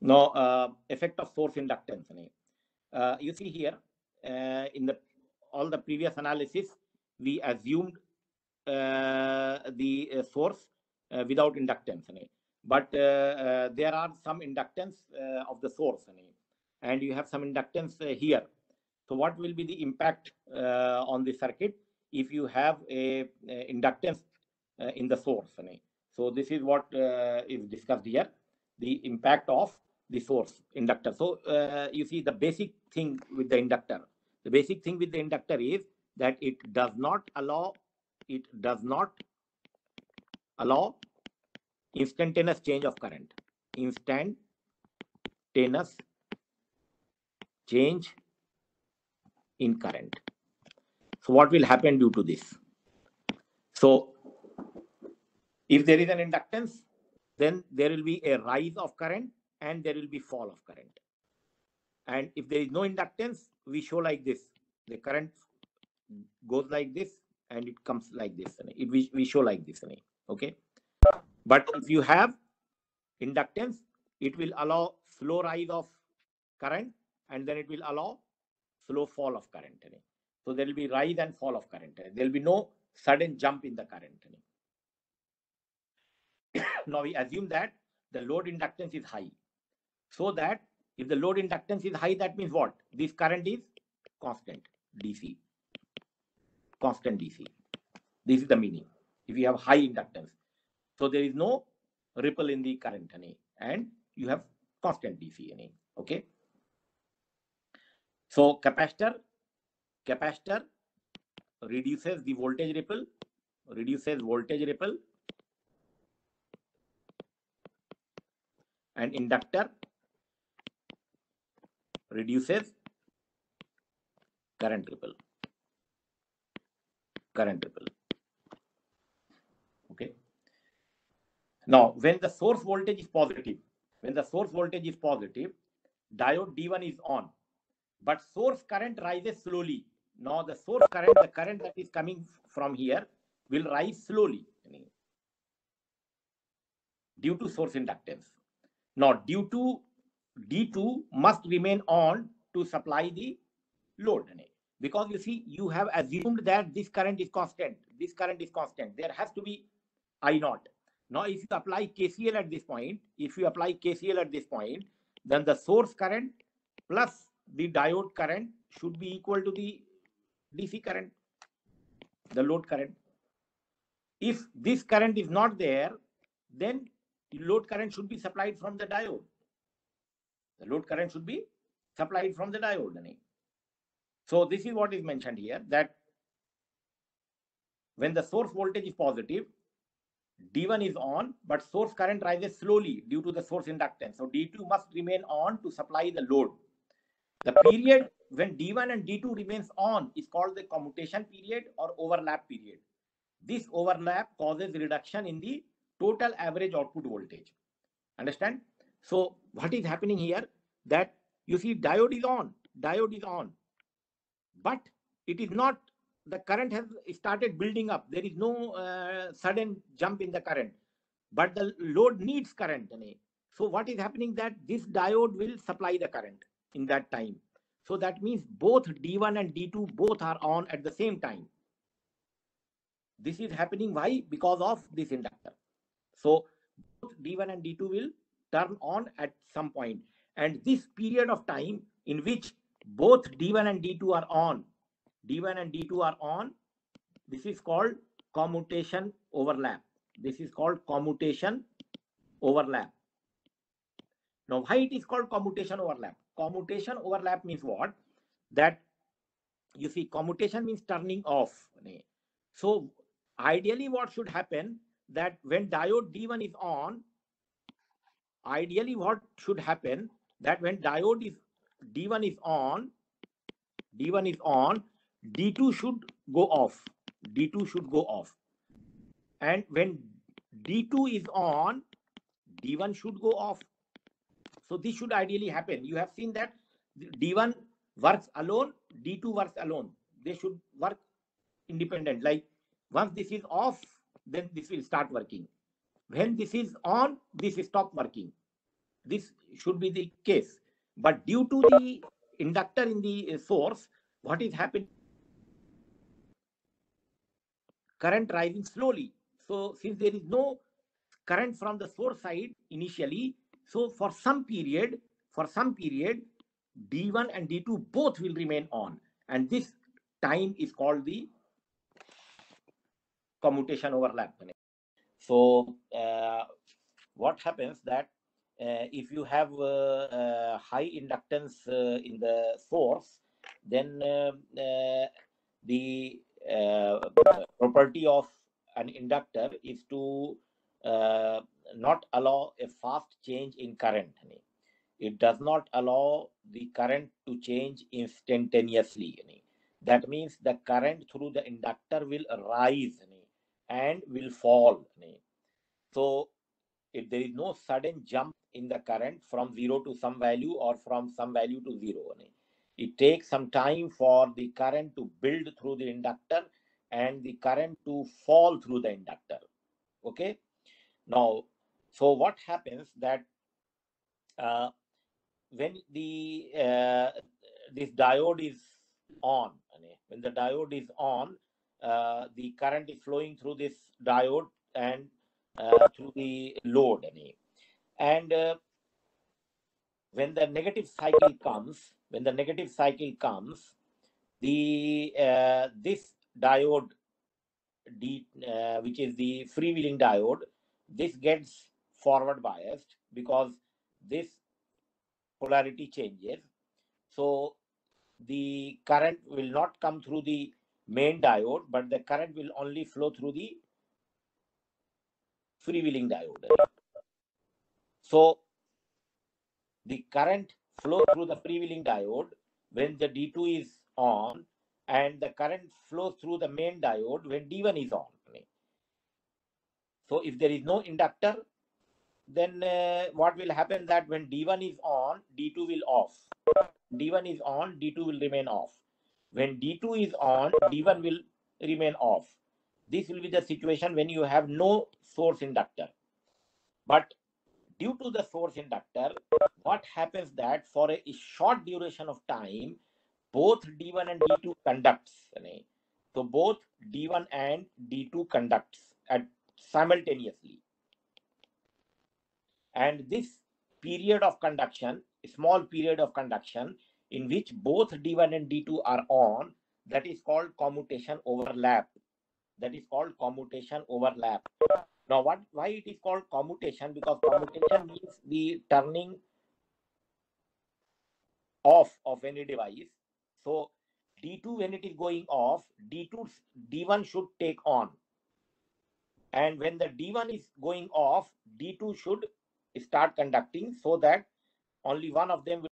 Now, effect of source inductance. You see here, in the all the previous analysis, we assumed the source without inductance. But there are some inductance of the source, and you have some inductance here. So what will be the impact on the circuit if you have a inductance in the source? So this is what is discussed here, the impact of the source inductor. So you see the basic thing with the inductor. The basic thing with the inductor is that it does not allow instantaneous change of current. Instantaneous change in current. So what will happen due to this? So if there is an inductance, then there will be a rise of current and there will be fall of current. And if there is no inductance, we show like this. The current goes like this and it comes like this. We show like this. Okay. But if you have inductance, it will allow slow rise of current and then it will allow slow fall of current. So there will be rise and fall of current. There will be no sudden jump in the current. Now we assume that the load inductance is high. So that if the load inductance is high, that means what? This current is constant DC. Constant DC. This is the meaning. If you have high inductance, so there is no ripple in the current, and you have constant DC. Okay. So capacitor reduces the voltage ripple, and inductor reduces current ripple. Okay. Now, when the source voltage is positive, diode D1 is on, but source current rises slowly. Now, the source current, the current that is coming from here, will rise slowly due to source inductance. Now, due to D2 must remain on to supply the load. Because you see, you have assumed that this current is constant. There has to be I0. Now, if you apply KCL at this point, then the source current plus the diode current should be equal to the DC current, the load current. If this current is not there, then the load current should be supplied from the diode. So this is what is mentioned here, that when the source voltage is positive, D1 is on, but source current rises slowly due to the source inductance. So D2 must remain on to supply the load. The period when D1 and D2 remains on is called the commutation period or overlap period. This overlap causes reduction in the total average output voltage. Understand? So what is happening here? That you see diode is on, but it is not, the current has started building up. There is no sudden jump in the current, but the load needs current. So what is happening, that this diode will supply the current in that time. So that means both D1 and D2 both are on at the same time. This is happening. Why? Because of this inductor. So both D1 and D2 will turn on at some point. And this period of time in which both D1 and D2 are on, this is called commutation overlap. Now, why it is called commutation overlap? Commutation overlap means what? That you see, commutation means turning off. So ideally what should happen, that when diode D1 is on, D1 is on, D2 should go off. And when D2 is on, D1 should go off. So this should ideally happen. You have seen that D1 works alone, D2 works alone. They should work independent. Like once this is off, then this will start working. When this is on, this will stop working. This should be the case. But due to the inductor in the source, what is happening? Current rising slowly. So since there is no current from the source side initially, so for some period, D1 and D2 both will remain on, and this time is called the commutation overlap. So what happens that if you have high inductance in the source, then the property of an inductor is to not allow a fast change in current. It does not allow the current to change instantaneously. That means the current through the inductor will rise and will fall. So if there is no sudden jump in the current from 0 to some value or from some value to 0, it takes some time for the current to build through the inductor and the current to fall through the inductor. Okay. Now, so what happens that when the this diode is on, when the diode is on, the current is flowing through this diode and through the load, and when the negative cycle comes, the this diode D, which is the freewheeling diode, this gets forward biased because this polarity changes. So the current will not come through the main diode, but the current will only flow through the freewheeling diode. So the current flow through the freewheeling diode when the D2 is on, and the current flows through the main diode when D1 is on. So if there is no inductor, then what will happen that when D1 is on, D2 will off. D1 is on, D2 will remain off. When D2 is on, D1 will remain off. This will be the situation when you have no source inductor. But due to the source inductor, what happens that for a short duration of time, both D1 and D2 conducts. So both D1 and D2 conducts at simultaneously. And this period of conduction, a small period of conduction in which both D1 and D2 are on, that is called commutation overlap. Now, why it is called commutation? Because commutation means the turning off of any device. So D2, when it is going off, D1 should take on. And when the D1 is going off, D2 should start conducting, so that only one of them will